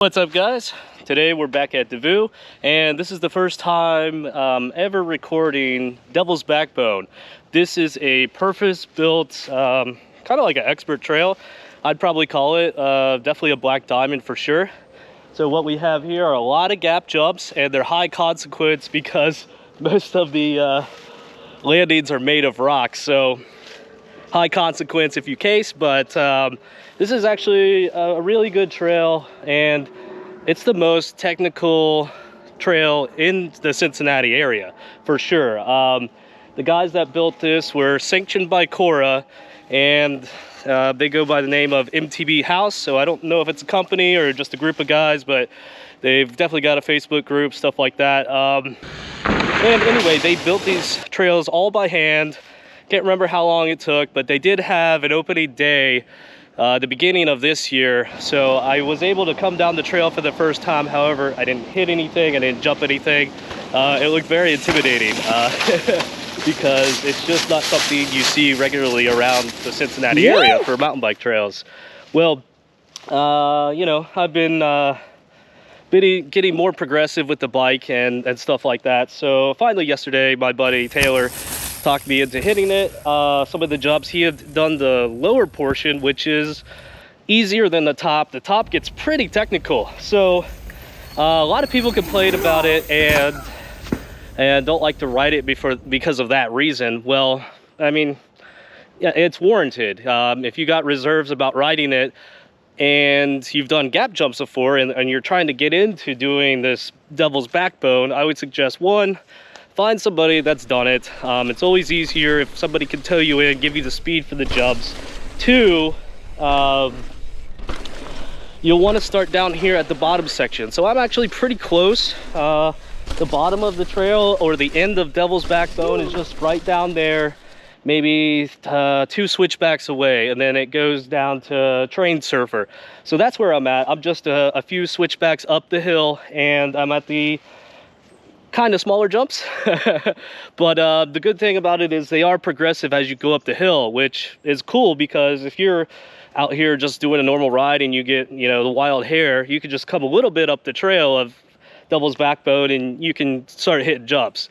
What's up, guys? Today we're back at Devou, and this is the first time ever recording Devil's Backbone. This is a purpose-built, kind of like an expert trail, I'd probably call it. Definitely a black diamond for sure. So what we have here are a lot of gap jumps, and they're high consequence because most of the landings are made of rocks. So high consequence if you case, but this is actually a really good trail, and it's the most technical trail in the Cincinnati area for sure. The guys that built this were sanctioned by Cora, and they go by the name of MTB House. So I don't know if it's a company or just a group of guys, but they've definitely got a Facebook group, stuff like that. And anyway, they built these trails all by hand. Can't remember how long it took, but they did have an opening day the beginning of this year. So I was able to come down the trail for the first time. However, I didn't hit anything, I didn't jump anything. It looked very intimidating because it's just not something you see regularly around the Cincinnati area for mountain bike trails. Well, you know, I've been getting more progressive with the bike and stuff like that. So finally yesterday, my buddy Taylor talked me into hitting it. Some of the jumps, he had done the lower portion, which is easier than the top. The top gets pretty technical. So a lot of people complain about it and don't like to ride it because of that reason. Well, I mean, yeah, it's warranted. If you got reserves about riding it and you've done gap jumps before and you're trying to get into doing this Devil's Backbone, I would suggest, one, find somebody that's done it. It's always easier if somebody can tow you in, give you the speed for the jumps. Two, you'll want to start down here at the bottom section. So I'm actually pretty close. The bottom of the trail, or the end of Devil's Backbone, is just right down there, maybe 2 switchbacks away, and then it goes down to Train Surfer. So that's where I'm at. I'm just a few switchbacks up the hill, and I'm at the kind of smaller jumps. But the good thing about it is they are progressive as you go up the hill, which is cool, because if you're out here just doing a normal ride and you get, you know, the wild hair, you can just come a little bit up the trail of Devil's Backbone and you can start hitting jumps.